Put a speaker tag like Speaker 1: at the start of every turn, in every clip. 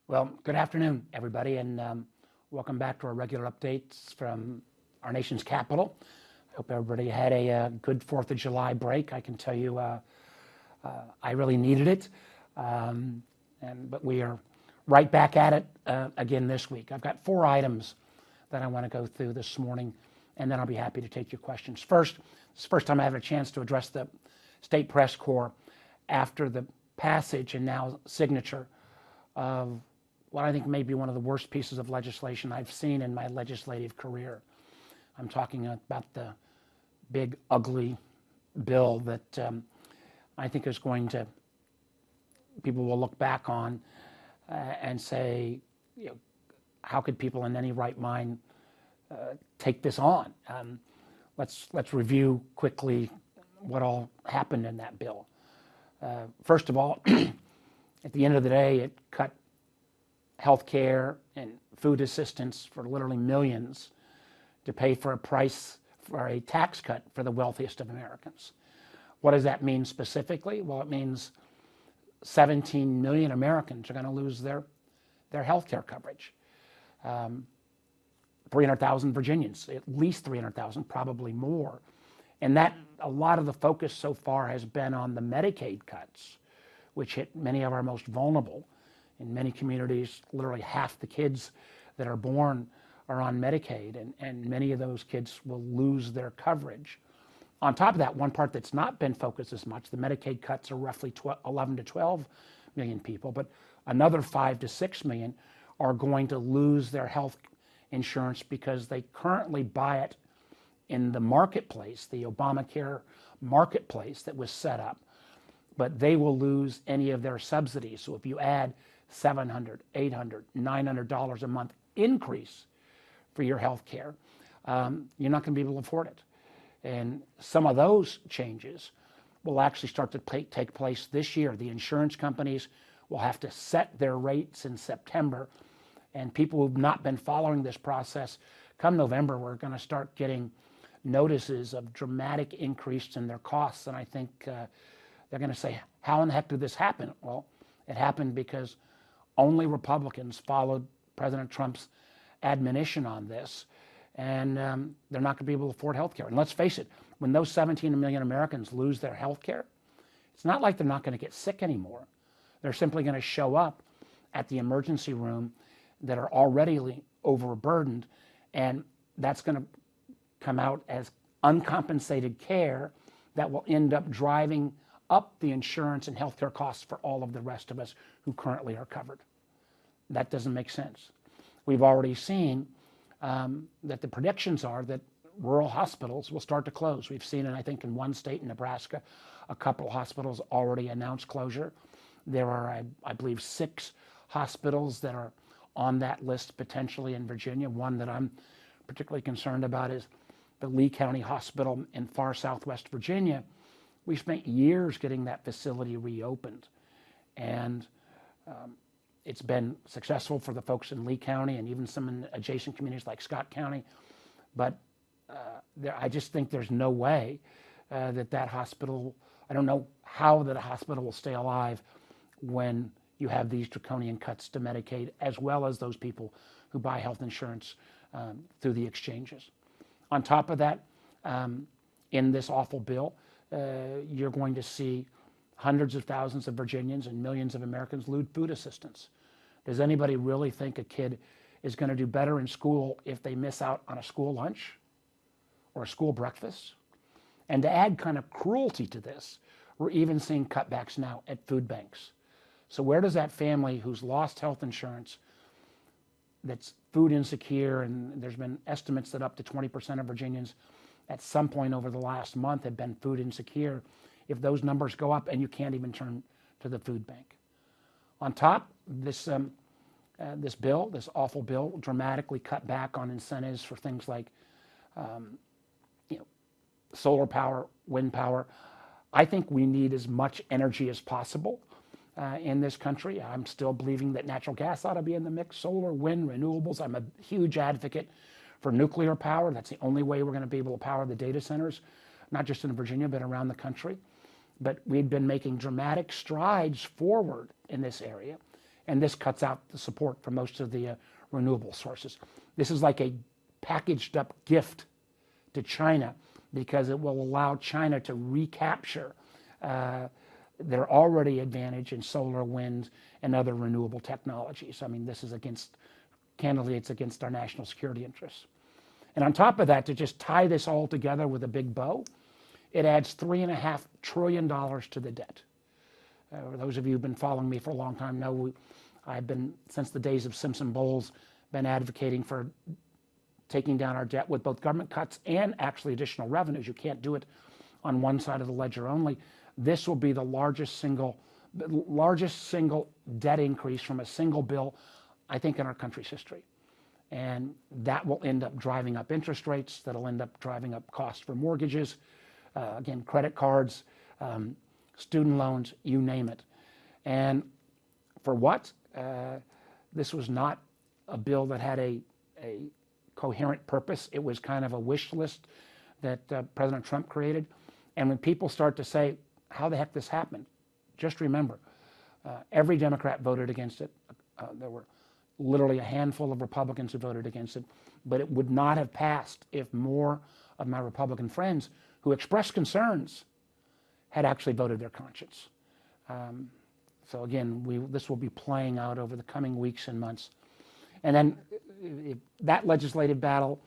Speaker 1: Well, good afternoon, everybody, and welcome back to our regular updates from our nation's capital. I hope everybody had a good 4th of July break. I can tell you I really needed it, but we are right back at it again this week. I've got 4 items that I want to go through this morning, and then I'll be happy to take your questions. First, it's the first time I have a chance to address the State Press Corps after the passage and now signature of what I think may be one of the worst pieces of legislation I've seen in my legislative career. I'm talking about the big, ugly bill that I think is going to, people will look back on and say, how could people in any right mind take this on? Let's review quickly what all happened in that bill. First of all, at the end of the day, it cut health care and food assistance for literally millions to pay for a tax cut for the wealthiest of Americans. What does that mean specifically? Well, it means 17 million Americans are going to lose their health care coverage. 300,000 Virginians, at least 300,000, probably more. And that, a lot of the focus so far has been on the Medicaid cuts, which hit many of our most vulnerable. In many communities, literally half the kids that are born are on Medicaid, and many of those kids will lose their coverage. On top of that, one part that's not been focused as much, the Medicaid cuts are roughly 11 to 12 million people, but another 5 to 6 million are going to lose their health insurance because they currently buy it in the marketplace, the Obamacare marketplace that was set up, but they will lose any of their subsidies. So if you add $700, $800, $900 a month increase for your health care, you're not going to be able to afford it. And some of those changes will actually start to take place this year. The insurance companies will have to set their rates in September, and people who've not been following this process, come November, we're going to start getting notices of dramatic increase in their costs. And I think they're going to say, how in the heck did this happen? Well, it happened because only Republicans followed President Trump's admonition on this, and they're not going to be able to afford health care. And let's face it, when those 17 million Americans lose their health care, it's not like they're not going to get sick anymore. They're simply going to show up at the emergency room that are already overburdened, and that's going to come out as uncompensated care that will end up driving up the insurance and healthcare costs for all of the rest of us who currently are covered. That doesn't make sense. We've already seen that the predictions are that rural hospitals will start to close. We've seen it, I think, in one state, in Nebraska, a couple of hospitals already announced closure. There are, I believe, 6 hospitals that are on that list potentially in Virginia. One that I'm particularly concerned about is the Lee County Hospital in far southwest Virginia. We spent years getting that facility reopened, and it's been successful for the folks in Lee County and even some in adjacent communities like Scott County. But I just think there's no way that hospital, I don't know how that hospital will stay alive when you have these draconian cuts to Medicaid, as well as those people who buy health insurance through the exchanges. On top of that, in this awful bill, you're going to see hundreds of thousands of Virginians and millions of Americans lose food assistance. Does anybody really think a kid is going to do better in school if they miss out on a school lunch or a school breakfast? And to add kind of cruelty to this, we're even seeing cutbacks now at food banks. So where does that family who's lost health insurance, that's food insecure, and there's been estimates that up to 20% of Virginians at some point over the last month have been food insecure, if those numbers go up and you can't even turn to the food bank? On top, this bill, this awful bill, dramatically cut back on incentives for things like solar power, wind power. I think we need as much energy as possible in this country. I'm still believing that natural gas ought to be in the mix, solar, wind, renewables. I'm a huge advocate for nuclear power. That's the only way we're going to be able to power the data centers, not just in Virginia, but around the country. But we've been making dramatic strides forward in this area. and this cuts out the support for most of the renewable sources. This is like a packaged up gift to China because it will allow China to recapture their already advantage in solar, wind, and other renewable technologies. I mean, this is candidly, it's against our national security interests. And on top of that, to just tie this all together with a big bow, it adds $3.5 trillion to the debt. Those of you who've been following me for a long time know I've been, since the days of Simpson-Bowles, been advocating for taking down our debt with both government cuts and actually additional revenues. You can't do it on one side of the ledger only. This will be the largest single debt increase from a single bill, I think, in our country's history. And that will end up driving up interest rates. That'll end up driving up costs for mortgages, again, credit cards, student loans, you name it. And for what? This was not a bill that had a coherent purpose. It was kind of a wish list that President Trump created. And when people start to say, how the heck this happened, just remember, every Democrat voted against it. There were literally a handful of Republicans who voted against it, but it would not have passed if more of my Republican friends who expressed concerns had actually voted their conscience. So again, this will be playing out over the coming weeks and months. And then if that legislative battle,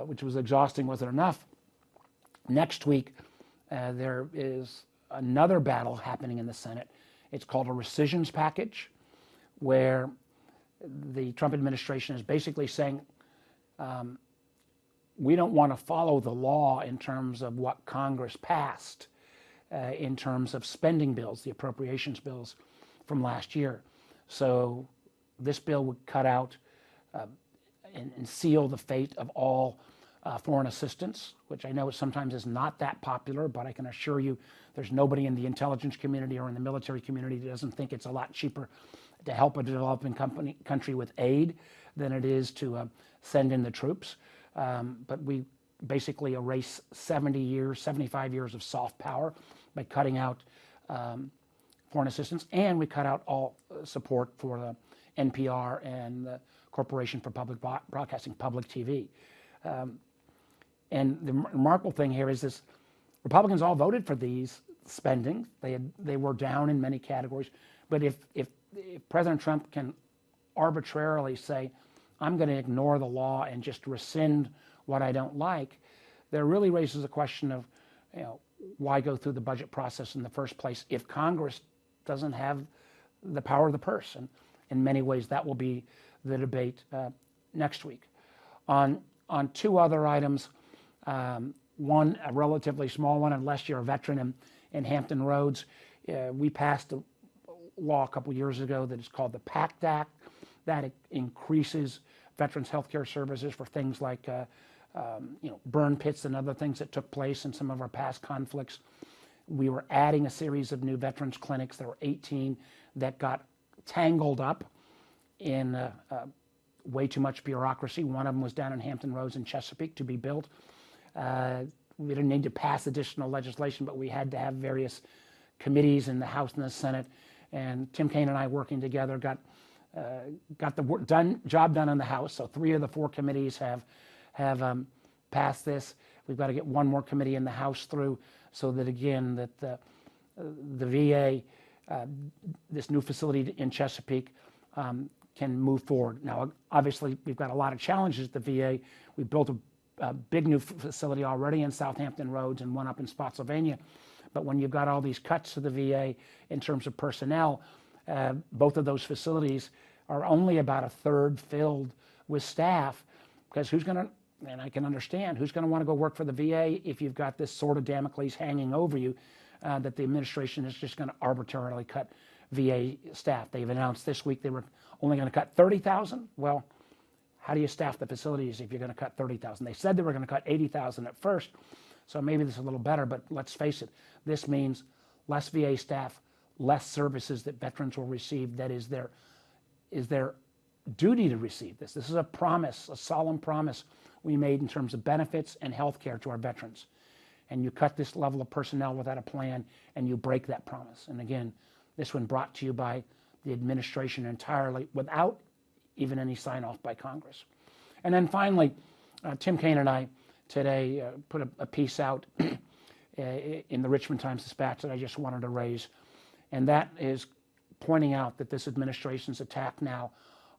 Speaker 1: which was exhausting, wasn't enough, next week there is another battle happening in the Senate. It's called a rescissions package, where the Trump administration is basically saying, we don't want to follow the law in terms of what Congress passed in terms of spending bills, the appropriations bills from last year. So this bill would cut out and seal the fate of all foreign assistance, which I know sometimes is not that popular, but I can assure you there's nobody in the intelligence community or in the military community that doesn't think it's a lot cheaper to help a developing country with aid than it is to send in the troops. But we basically erase 75 years of soft power by cutting out foreign assistance, and we cut out all support for the NPR and the Corporation for Public Broadcasting, public TV. And the remarkable thing here is this: Republicans all voted for these spending. They were down in many categories, but if President Trump can arbitrarily say, I'm going to ignore the law and just rescind what I don't like, there really raises a question of, why go through the budget process in the first place if Congress doesn't have the power of the purse? And in many ways, that will be the debate next week. On two other items, one, a relatively small one, unless you're a veteran in Hampton Roads, we passed a law a couple years ago that is called the PACT Act, that increases veterans' health care services for things like burn pits and other things that took place in some of our past conflicts. We were adding a series of new veterans clinics. There were 18 that got tangled up in way too much bureaucracy. One of them was down in Hampton Roads in Chesapeake to be built. We didn't need to pass additional legislation, but we had to have various committees in the House and the Senate. And Tim Kaine and I, working together, got the job done in the House. So 3 of the 4 committees have passed this. We've got to get one more committee in the House through, so that again, that the VA, this new facility in Chesapeake, can move forward. Now, obviously, we've got a lot of challenges at the VA. We built a big new facility already in Southampton Roads and one up in Spotsylvania. But when you've got all these cuts to the VA in terms of personnel, both of those facilities are only about a third filled with staff, because who's going to, and I can understand, who's going to want to go work for the VA if you've got this sword of Damocles hanging over you, that the administration is just going to arbitrarily cut VA staff. They've announced this week they were only going to cut 30,000. Well, how do you staff the facilities if you're going to cut 30,000? They said they were going to cut 80,000 at first, so maybe this is a little better, but let's face it, this means less VA staff, less services that veterans will receive. That is their duty to receive this. This is a promise, a solemn promise we made in terms of benefits and health care to our veterans. And you cut this level of personnel without a plan, and you break that promise. And again, this one brought to you by the administration entirely without even any sign-off by Congress. And then finally, Tim Kaine and I today put a piece out in the Richmond Times-Dispatch that I just wanted to raise, and that is pointing out that this administration's attack now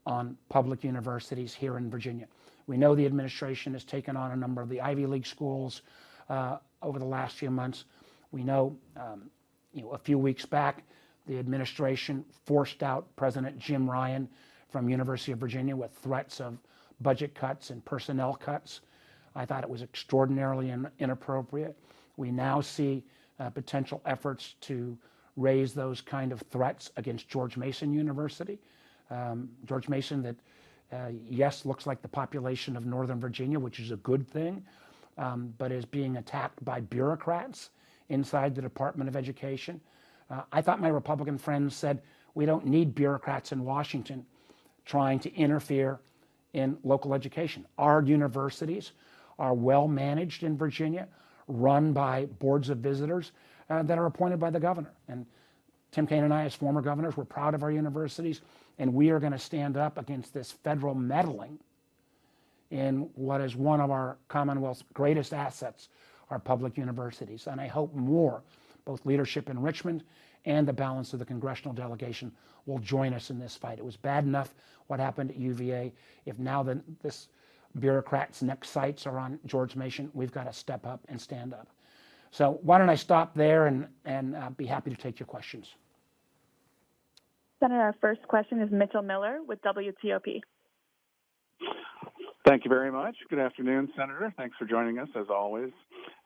Speaker 1: on public universities here in Virginia. We know the administration has taken on a number of the Ivy League schools over the last few months. We know, a few weeks back, the administration forced out President Jim Ryan from University of Virginia with threats of budget cuts and personnel cuts. I thought it was extraordinarily inappropriate. We now see potential efforts to raise those kind of threats against George Mason University. George Mason that, yes, looks like the population of Northern Virginia, which is a good thing, but is being attacked by bureaucrats inside the Department of Education. I thought my Republican friends said we don't need bureaucrats in Washington trying to interfere in local education. Our universities are well managed in Virginia, run by boards of visitors that are appointed by the governor. And Tim Kaine and I, as former governors, we're proud of our universities, and we are going to stand up against this federal meddling in what is one of our Commonwealth's greatest assets, our public universities. And I hope more, both leadership in Richmond and the balance of the congressional delegation will join us in this fight. It was bad enough what happened at UVA. If now this bureaucrat's next sights are on George Mason, we've got to step up and stand up. So why don't I stop there and be happy to take your questions.
Speaker 2: Senator, our first question is Mitchell Miller with WTOP.
Speaker 3: Thank you very much. Good afternoon, Senator. Thanks for joining us, as always.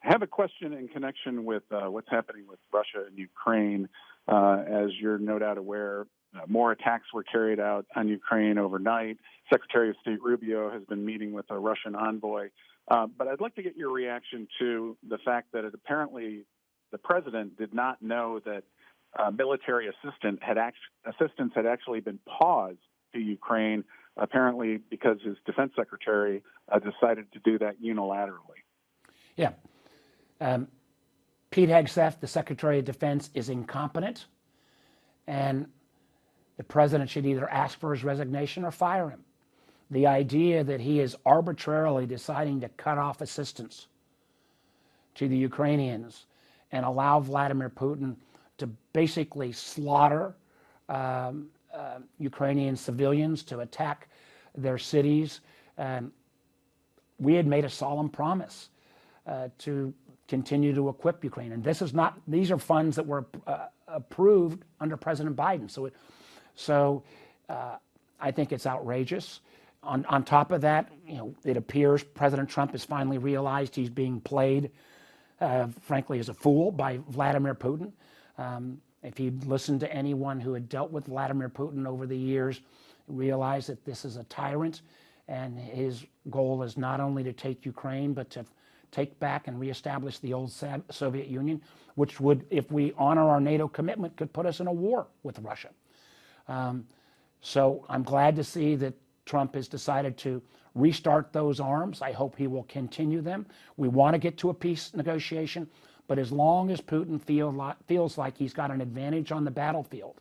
Speaker 3: I have a question in connection with what's happening with Russia and Ukraine. As you're no doubt aware, more attacks were carried out on Ukraine overnight. Secretary of State Rubio has been meeting with a Russian envoy. But I'd like to get your reaction to the fact that apparently the president did not know that military assistance had actually been paused to Ukraine, apparently because his defense secretary decided to do that unilaterally.
Speaker 1: Yeah. Pete Hegseth, the Secretary of Defense, is incompetent, and the president should either ask for his resignation or fire him. The idea that he is arbitrarily deciding to cut off assistance to the Ukrainians and allow Vladimir Putin to basically slaughter Ukrainian civilians, to attack their cities. We had made a solemn promise to continue to equip Ukraine. And these are funds that were approved under President Biden. So I think it's outrageous. On top of that, it appears President Trump has finally realized he's being played, frankly, as a fool by Vladimir Putin. If you'd listened to anyone who had dealt with Vladimir Putin over the years, realize that this is a tyrant, and his goal is not only to take Ukraine, but to take back and reestablish the old Soviet Union, which would, if we honor our NATO commitment, could put us in a war with Russia. So I'm glad to see that Trump has decided to restart those arms. I hope he will continue them. We want to get to a peace negotiation, but as long as Putin feels like he's got an advantage on the battlefield,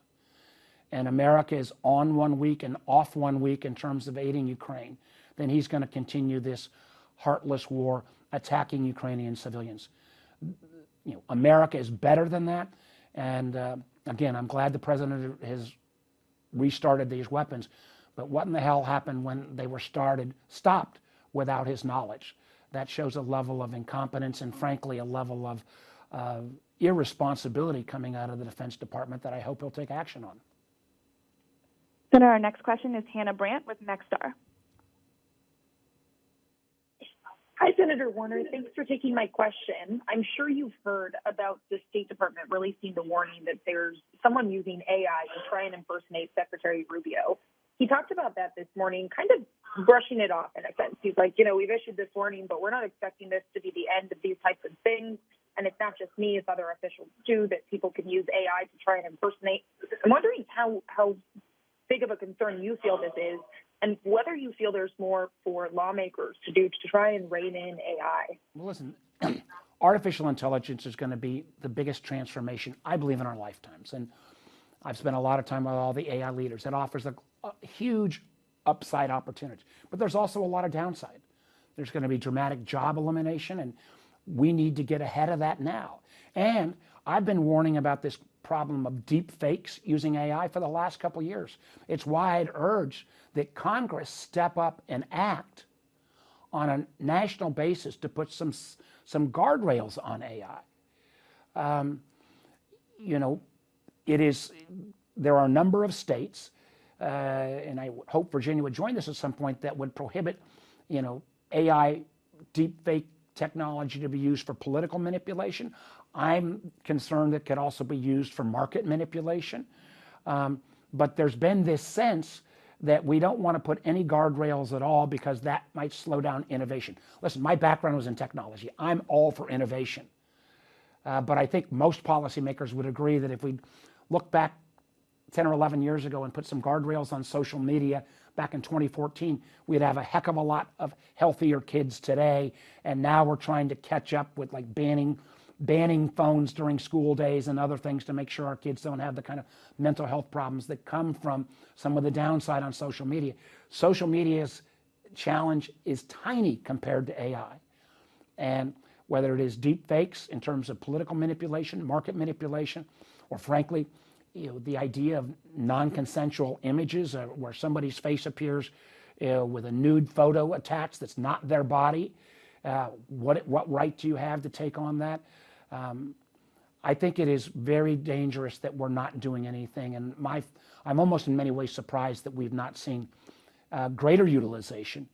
Speaker 1: and America is on 1 week and off 1 week in terms of aiding Ukraine, then he's going to continue this heartless war attacking Ukrainian civilians. America is better than that. And again, I'm glad the president has restarted these weapons. But what in the hell happened when they were stopped without his knowledge? That shows a level of incompetence and, frankly, a level of irresponsibility coming out of the Defense Department that I hope he'll take action on.
Speaker 2: Senator, our next question is Hannah Brandt with Nexstar.
Speaker 4: Hi, Senator Warner. Thanks for taking my question. I'm sure you've heard about the State Department releasing the warning that there's someone using AI to try and impersonate Secretary Rubio. He talked about that this morning, kind of brushing it off in a sense. He's like, we've issued this warning, but we're not expecting this to be the end of these types of things. And it's not just me, it's other officials too, that people can use AI to try and impersonate. I'm wondering how big of a concern you feel this is, and whether you feel there's more for lawmakers to do to try and rein in AI.
Speaker 1: Well, listen, artificial intelligence is going to be the biggest transformation, I believe, in our lifetimes. And I've spent a lot of time with all the AI leaders. It offers a huge upside opportunity, but there's also a lot of downside. There's going to be dramatic job elimination, and we need to get ahead of that now. And I've been warning about this problem of deep fakes using AI for the last couple of years. It's why I'd urge that Congress step up and act on a national basis to put some guardrails on AI. There are a number of states, and I hope Virginia would join this at some point, that would prohibit, AI deep fake technology to be used for political manipulation. I'm concerned it could also be used for market manipulation. But there's been this sense that we don't want to put any guardrails at all because that might slow down innovation. Listen, my background was in technology. I'm all for innovation. But I think most policymakers would agree that if we look back 10 or 11 years ago and put some guardrails on social media back in 2014, we'd have a heck of a lot of healthier kids today. And now we're trying to catch up with like banning phones during school days and other things to make sure our kids don't have the kind of mental health problems that come from some of the downside on social media. Social media's challenge is tiny compared to AI. And whether it is deep fakes in terms of political manipulation, market manipulation, or frankly, the idea of non-consensual images where somebody's face appears with a nude photo attached that's not their body. What right do you have to take on that? I think it is very dangerous that we're not doing anything. And I'm almost in many ways surprised that we've not seen greater utilization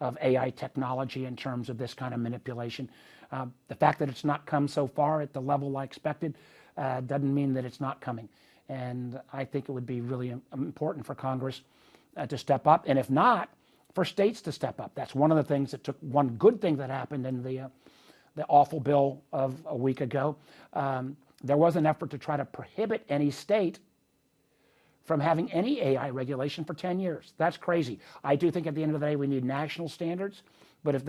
Speaker 1: of AI technology in terms of this kind of manipulation. The fact that it's not come so far at the level I expected doesn't mean that it's not coming. And I think it would be really important for Congress to step up. And if not, for states to step up. That's one of the things that took one good thing that happened in the awful bill of a week ago. There was an effort to try to prohibit any state from having any AI regulation for 10 years. That's crazy. I do think at the end of the day we need national standards, but if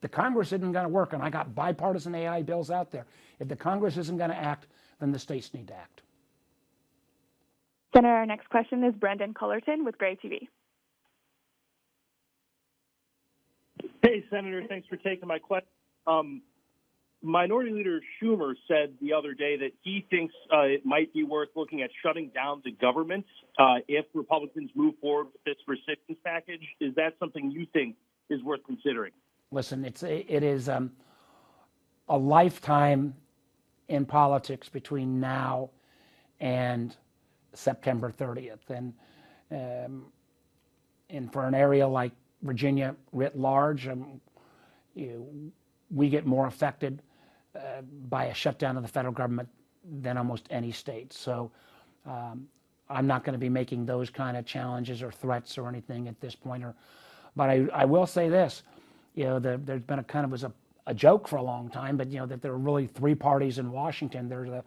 Speaker 1: the Congress isn't going to work, and I got bipartisan AI bills out there, if the Congress isn't going to act, then the states need to act.
Speaker 2: Senator, our next question is Brendan Cullerton with Gray TV.
Speaker 5: Hey, Senator, thanks for taking my question. Minority Leader Schumer said the other day that he thinks it might be worth looking at shutting down the government if Republicans move forward with this resistance package. Is that something you think is worth considering?
Speaker 1: Listen, it is a lifetime in politics between now and September 30th. And for an area like Virginia writ large, we get more affected by a shutdown of the federal government than almost any state. So I'm not going to be making those kind of challenges or threats or anything at this point. But I will say this, there's been a kind of was a joke for a long time, but that there are really three parties in Washington. There's the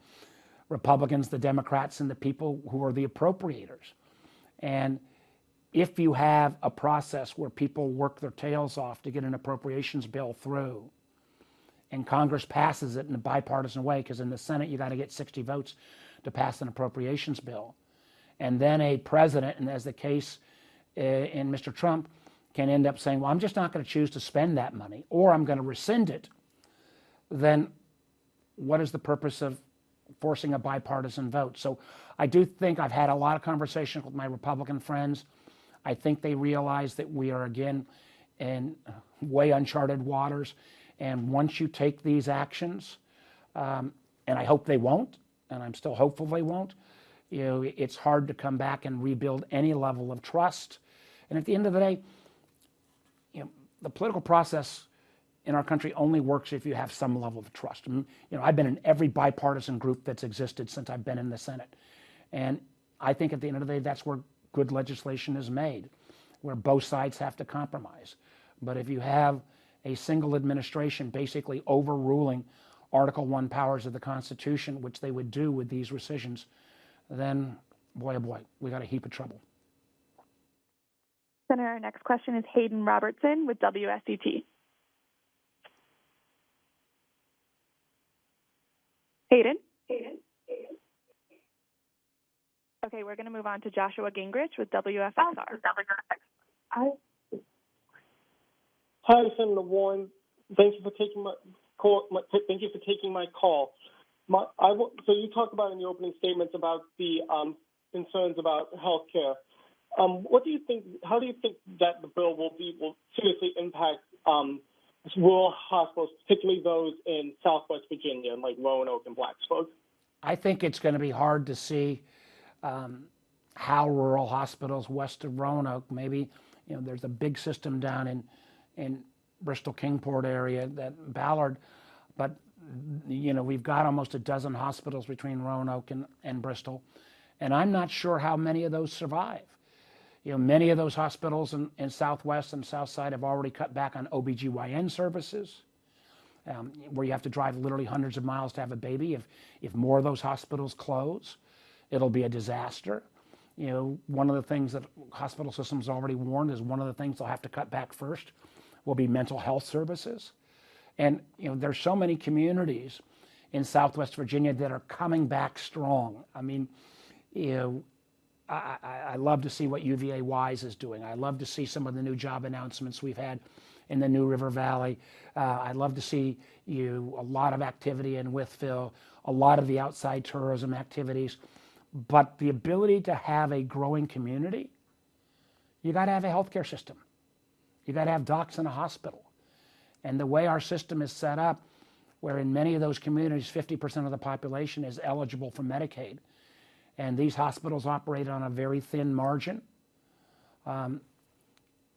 Speaker 1: Republicans, the Democrats, and the people who are the appropriators. And if you have a process where people work their tails off to get an appropriations bill through, and Congress passes it in a bipartisan way, because in the Senate you got to get 60 votes to pass an appropriations bill, and then a president, and as the case in Mr. Trump, can end up saying, well, I'm just not going to choose to spend that money, or I'm going to rescind it, then what is the purpose of forcing a bipartisan vote? So I do think I've had a lot of conversations with my Republican friends. I think they realize that we are, again, in way uncharted waters. And once you take these actions, and I hope they won't, and I'm still hopeful they won't, it's hard to come back and rebuild any level of trust. And at the end of the day, the political process in our country only works if you have some level of trust. I've been in every bipartisan group that's existed since I've been in the Senate. And I think at the end of the day, that's where good legislation is made, where both sides have to compromise. But if you have a single administration basically overruling Article I powers of the Constitution, which they would do with these rescissions, then boy, oh boy, we got a heap of trouble.
Speaker 2: Senator, our next question is Hayden Robertson with WSET. Hayden? Okay, we're going to move on to Joshua Gingrich with WFXR.
Speaker 4: I
Speaker 6: Hi, Senator Warren. Thank you for taking my call. Thank you for taking my call. So you talked about in your opening statements about the concerns about health care. What do you think? How do you think that the bill will seriously impact rural hospitals, particularly those in Southwest Virginia, like Roanoke and Blacksburg?
Speaker 1: I think it's going to be hard to see how rural hospitals west of Roanoke, maybe, there's a big system down in Bristol Kingport area, that Ballard, but we've got almost a dozen hospitals between Roanoke and Bristol, and I'm not sure how many of those survive. Many of those hospitals in Southwest and Southside have already cut back on OBGYN services, where you have to drive literally hundreds of miles to have a baby. If more of those hospitals close, it'll be a disaster. One of the things that hospital systems already warned is one of the things they'll have to cut back first will be mental health services. And there's so many communities in Southwest Virginia that are coming back strong. I mean, I love to see what UVA Wise is doing. I love to see some of the new job announcements we've had in the New River Valley. I'd love to see a lot of activity in Wytheville, a lot of the outside tourism activities. But the ability to have a growing community, you got to have a healthcare system. You got to have docs in a hospital. And the way our system is set up, where in many of those communities, 50% of the population is eligible for Medicaid, and these hospitals operate on a very thin margin.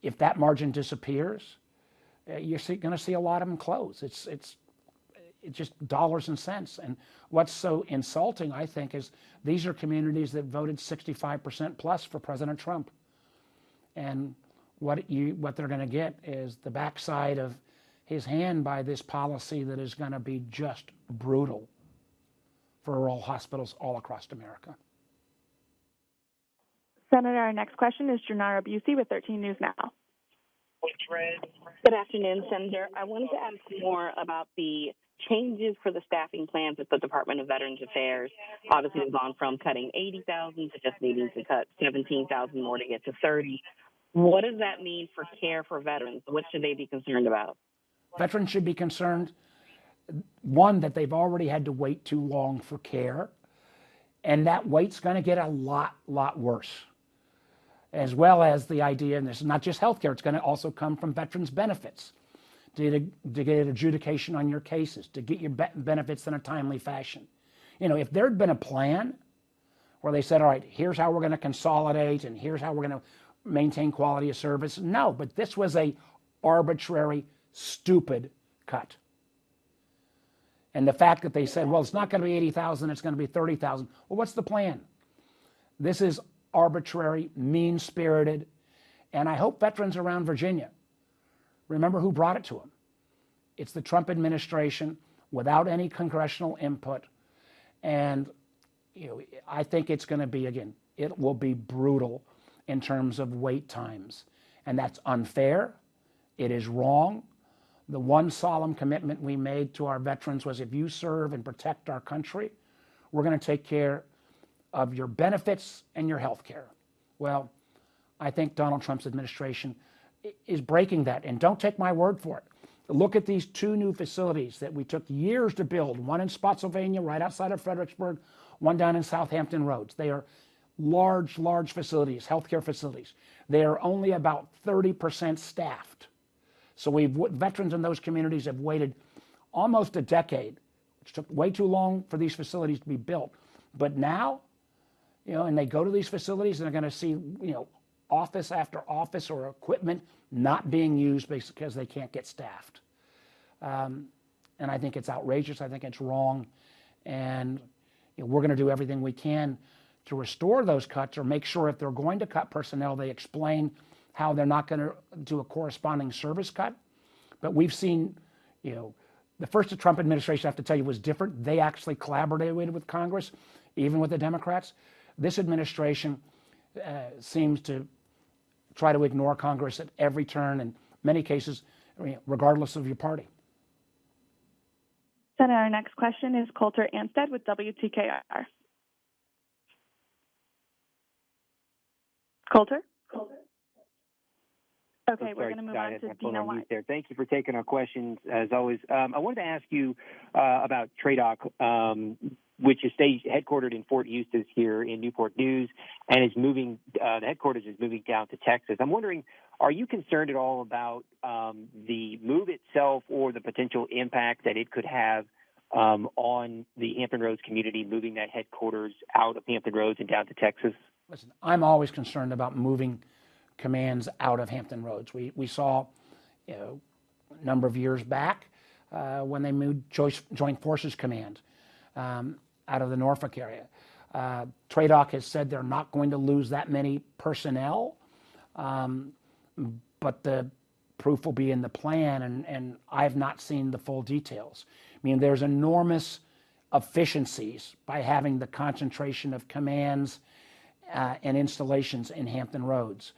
Speaker 1: If that margin disappears, you're going to see a lot of them close. It's just dollars and cents. And what's so insulting, I think, is these are communities that voted 65% plus for President Trump. And what they're going to get is the backside of his hand by this policy that is going to be just brutal for rural hospitals all across America.
Speaker 2: Senator, our next question is Janara Busey with 13 News Now.
Speaker 7: Good afternoon, Senator. I wanted to ask more about the changes for the staffing plans at the Department of Veterans Affairs. Obviously, we've gone from cutting 80,000 to just needing to cut 17,000 more to get to 30. What does that mean for care for veterans? What should they be concerned about?
Speaker 1: Veterans should be concerned, one, that they've already had to wait too long for care, and that wait's going to get a lot worse. As well as the idea, and this is not just healthcare, it's going to also come from veterans' benefits, to get adjudication on your cases, to get your benefits in a timely fashion. If there had been a plan where they said, all right, here's how we're going to consolidate and here's how we're going to maintain quality of service. No, but this was a arbitrary, stupid cut. And the fact that they said, well, it's not going to be 80,000, it's going to be 30,000. Well, what's the plan? This is arbitrary, mean-spirited, and I hope veterans around Virginia remember who brought it to them. It's the Trump administration without any congressional input, and I think it's going to be, again, it will be brutal in terms of wait times, and that's unfair. It is wrong. The one solemn commitment we made to our veterans was, if you serve and protect our country, we're going to take care of your benefits and your health care. Well, I think Donald Trump's administration is breaking that. And don't take my word for it. Look at these two new facilities that we took years to build, one in Spotsylvania right outside of Fredericksburg, one down in Southampton Roads. They are large facilities, healthcare facilities. They are only about 30% staffed. So veterans in those communities have waited almost a decade, which took way too long for these facilities to be built. But now, and they go to these facilities and they're going to see, office after office or equipment not being used because they can't get staffed. And I think it's outrageous. I think it's wrong. And we're going to do everything we can to restore those cuts, or make sure if they're going to cut personnel, they explain how they're not going to do a corresponding service cut. But we've seen, the first Trump administration, I have to tell you, was different. They actually collaborated with Congress, even with the Democrats. This administration seems to try to ignore Congress at every turn, in many cases, regardless of your party.
Speaker 2: Senator, our next question is Coulter Anstead with WTKR. Coulter? Okay,
Speaker 8: Oh,
Speaker 2: we're
Speaker 8: sorry,
Speaker 2: going to move
Speaker 8: I
Speaker 2: on
Speaker 8: had
Speaker 2: to
Speaker 8: my phone
Speaker 2: Dina
Speaker 8: on
Speaker 2: White.
Speaker 8: mute there. Thank you for taking our questions, as always. I wanted to ask you about TRADOC, which is headquartered in Fort Eustis here in Newport News, and is moving. The headquarters is moving down to Texas. I'm wondering, are you concerned at all about the move itself or the potential impact that it could have on the Hampton Roads community, moving that headquarters out of Hampton Roads and down to Texas?
Speaker 1: Listen, I'm always concerned about moving commands out of Hampton Roads. We saw, a number of years back when they moved Joint Forces Command out of the Norfolk area. TRADOC has said they're not going to lose that many personnel, but the proof will be in the plan, and I've not seen the full details. I mean, there's enormous efficiencies by having the concentration of commands and installations in Hampton Roads.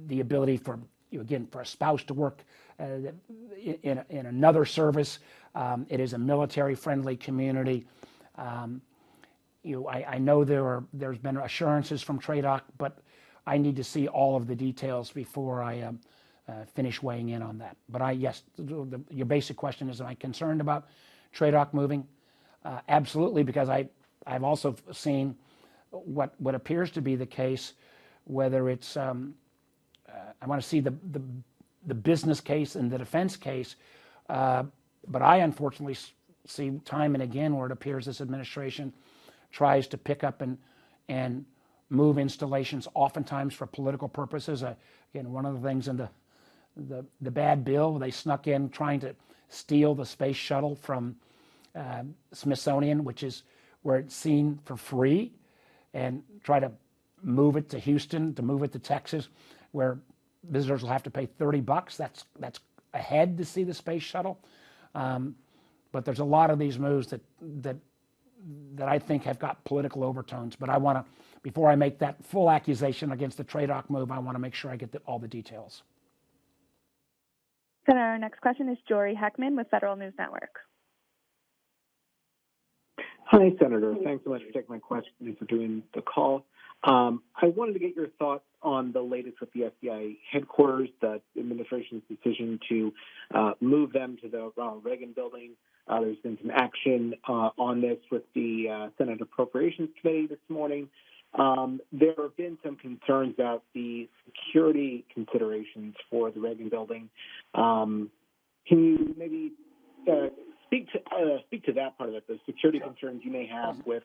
Speaker 1: The ability for, again, for a spouse to work in another service. It is a military-friendly community. I know there's been assurances from TRADOC, but I need to see all of the details before I finish weighing in on that. But yes, your basic question is, am I concerned about TRADOC moving? Absolutely, because I've also seen what appears to be the case, whether it's I want to see the business case and the defense case, but I unfortunately see time and again where it appears this administration tries to pick up and move installations, oftentimes for political purposes. Again, one of the things in the bad bill, they snuck in trying to steal the space shuttle from Smithsonian, which is where it's seen for free, and try to move it to Houston, to move it to Texas, where visitors will have to pay $30. That's a head to see the space shuttle. But there's a lot of these moves that I think have got political overtones. But I want to, before I make that full accusation against the TRADOC move, I want to make sure I get all the details.
Speaker 2: Senator, our next question is Jory Heckman with Federal News Network.
Speaker 9: Hi, Senator. Thanks so much for taking my question and for doing the call. I wanted to get your thoughts on the latest with the FBI headquarters, the administration's decision to move them to the Ronald Reagan building. There's been some action on this with the Senate Appropriations Committee this morning. There have been some concerns about the security considerations for the Reagan building. Can you maybe speak to that part of it, the security concerns you may have with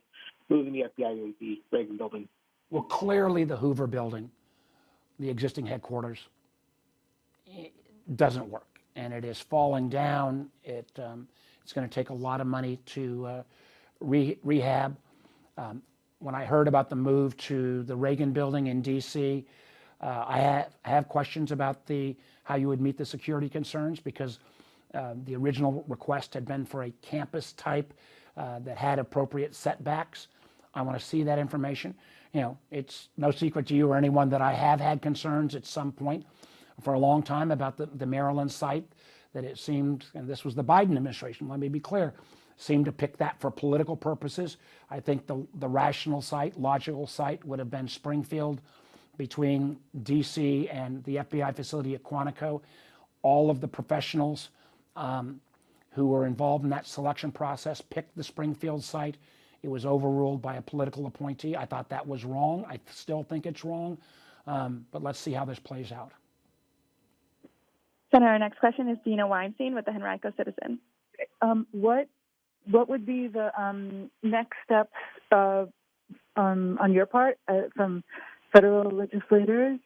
Speaker 9: moving the FBI to the Reagan building?
Speaker 1: Well, clearly the Hoover building, the existing headquarters, doesn't work, and it is falling down. It's going to take a lot of money to rehab. When I heard about the move to the Reagan building in D.C., I have questions about how you would meet the security concerns, because the original request had been for a campus type that had appropriate setbacks. I want to see that information. It's no secret to you or anyone that I have had concerns at some point for a long time about the Maryland site, that it seemed, and this was the Biden administration, let me be clear, seemed to pick that for political purposes. I think the rational site, logical site would have been Springfield, between D.C. and the FBI facility at Quantico. All of the professionals who were involved in that selection process picked the Springfield site. It was overruled by a political appointee. I thought that was wrong. I still think it's wrong, but let's see how this plays out.
Speaker 2: Senator, our next question is Dina Weinstein with the Henrico Citizen.
Speaker 10: What would be the next steps on your part from federal legislators?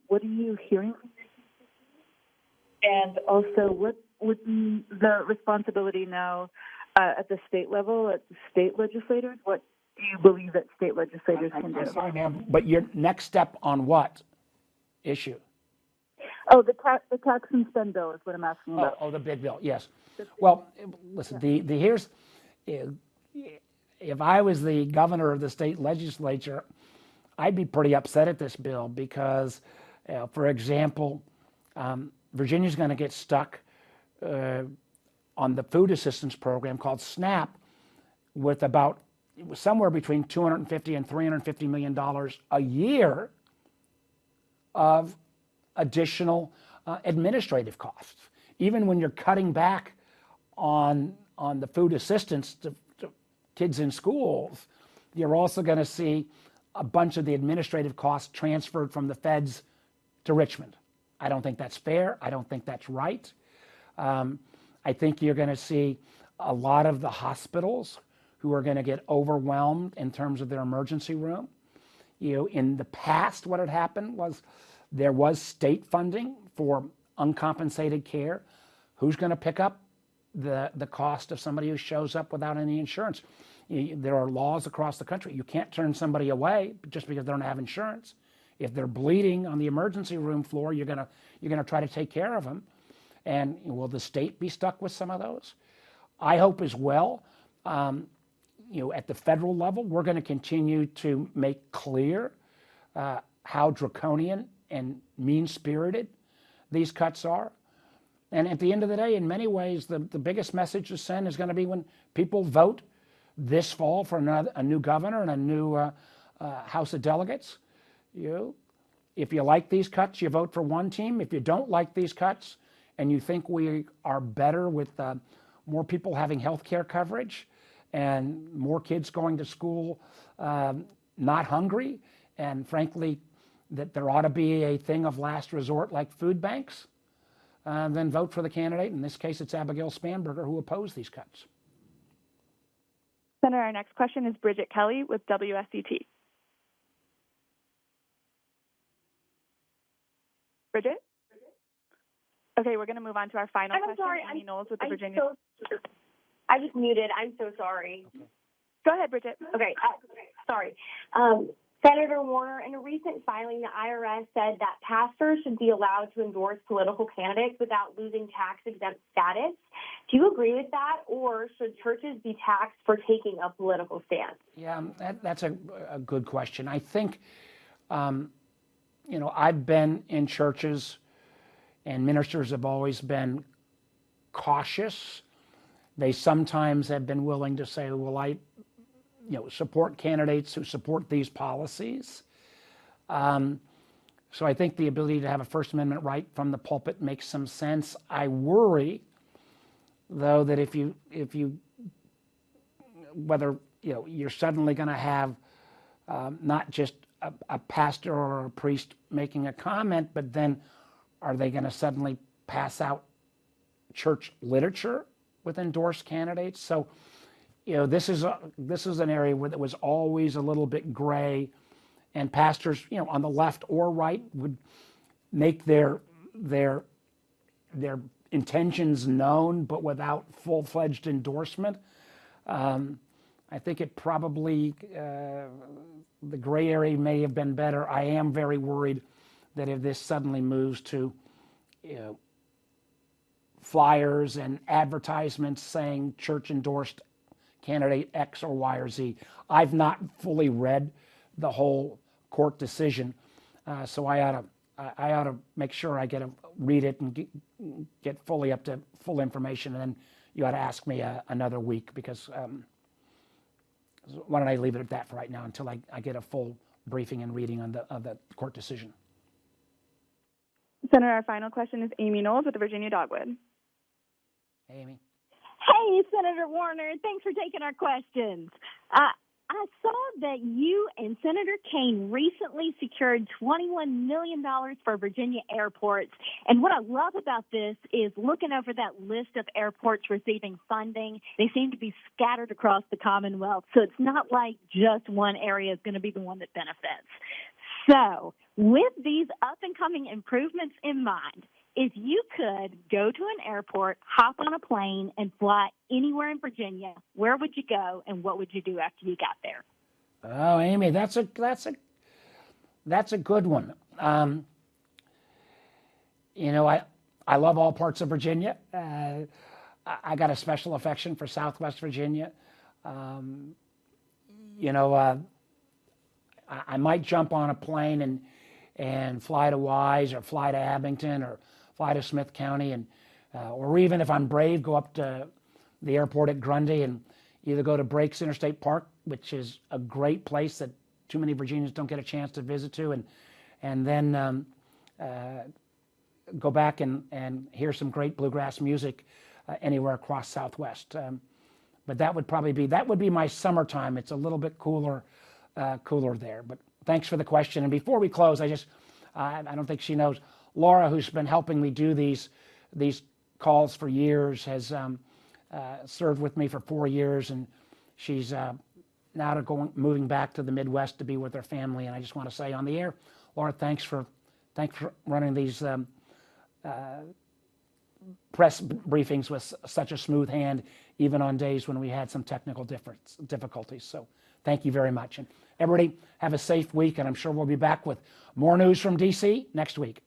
Speaker 10: What are you hearing? And also, what would be the responsibility now at the state level, at the state legislators? What do you believe that state legislators can do?
Speaker 1: I'm sorry, ma'am, but your next step on what issue?
Speaker 10: Oh, the tax and spend bill is what I'm asking about.
Speaker 1: Oh, the big bill, yes. Well, listen, here's, if I was the governor of the state legislature, I'd be pretty upset at this bill because, for example, Virginia's going to get stuck on the food assistance program called SNAP with about somewhere between $250 and $350 million a year of additional administrative costs. Even when you're cutting back on the food assistance to kids in schools, you're also going to see a bunch of the administrative costs transferred from the feds to Richmond. I don't think that's fair. I don't think that's right. I think you're going to see a lot of the hospitals who are going to get overwhelmed in terms of their emergency room. In the past, what had happened was there was state funding for uncompensated care. Who's going to pick up the cost of somebody who shows up without any insurance? There are laws across the country. You can't turn somebody away just because they don't have insurance. If they're bleeding on the emergency room floor, you're gonna try to take care of them. And will the state be stuck with some of those? I hope as well. At the federal level, we're going to continue to make clear how draconian and mean-spirited these cuts are. And at the end of the day, in many ways, the biggest message to send is going to be when people vote this fall for a new governor and a new House of Delegates. If you like these cuts, you vote for one team. If you don't like these cuts and you think we are better with more people having health care coverage and more kids going to school not hungry, and frankly, that there ought to be a thing of last resort like food banks, then vote for the candidate. In this case, it's Abigail Spanberger, who opposed these cuts.
Speaker 2: Senator, our next question is Bridget Kelly with WSET. Bridget? Okay, we're going to move on to our final question.
Speaker 11: Sorry,
Speaker 2: Amy Knowles with the Virginia.
Speaker 11: I just muted. I'm so sorry.
Speaker 2: Okay. Go ahead, Bridget.
Speaker 11: Okay, sorry. Senator Warner, in a recent filing, the IRS said that pastors should be allowed to endorse political candidates without losing tax-exempt status. Do you agree with that, or should churches be taxed for taking a political stance?
Speaker 1: Yeah, that's a good question. I think, I've been in churches, and ministers have always been cautious. They sometimes have been willing to say, well, I support candidates who support these policies. So I think the ability to have a First Amendment right from the pulpit makes some sense. I worry, though, that if you you're suddenly going to have not just a pastor or a priest making a comment, but then are they going to suddenly pass out church literature with endorsed candidates? So, this is an area that was always a little bit gray, and pastors, on the left or right, would make their intentions known, but without full-fledged endorsement. I think it probably the gray area may have been better. I am very worried that if this suddenly moves to flyers and advertisements saying church endorsed candidate X or Y or Z. I've not fully read the whole court decision, so I ought to make sure I read it and get fully up to full information, and then you ought to ask me another week, because why don't I leave it at that for right now until I get a full briefing and reading of the court decision.
Speaker 2: Senator, our final question is Amy Knowles with the Virginia Dogwood.
Speaker 1: Hey, Amy.
Speaker 12: Hey, Senator Warner. Thanks for taking our questions. I saw that you and Senator Kaine recently secured $21 million for Virginia airports. And what I love about this is looking over that list of airports receiving funding. They seem to be scattered across the Commonwealth. So it's not like just one area is going to be the one that benefits. So with these up-and-coming improvements in mind, if you could go to an airport, hop on a plane, and fly anywhere in Virginia, where would you go, and what would you do after you got there?
Speaker 1: Oh, Amy, that's a good one. I love all parts of Virginia. I got a special affection for Southwest Virginia. I might jump on a plane and fly to Wise or fly to Abington or fly to Smith County, and or even if I'm brave, go up to the airport at Grundy and either go to Breaks Interstate Park, which is a great place that too many Virginians don't get a chance to visit to, and then go back and hear some great bluegrass music anywhere across Southwest. But that would be my summertime. It's a little bit cooler there. But thanks for the question. And before we close, I don't think she knows, Laura, who's been helping me do these calls for years, has served with me for 4 years, and she's now moving back to the Midwest to be with her family. And I just want to say on the air, Laura, thanks for running these press briefings with such a smooth hand, even on days when we had some technical difficulties. So thank you very much. And everybody have a safe week, and I'm sure we'll be back with more news from DC next week.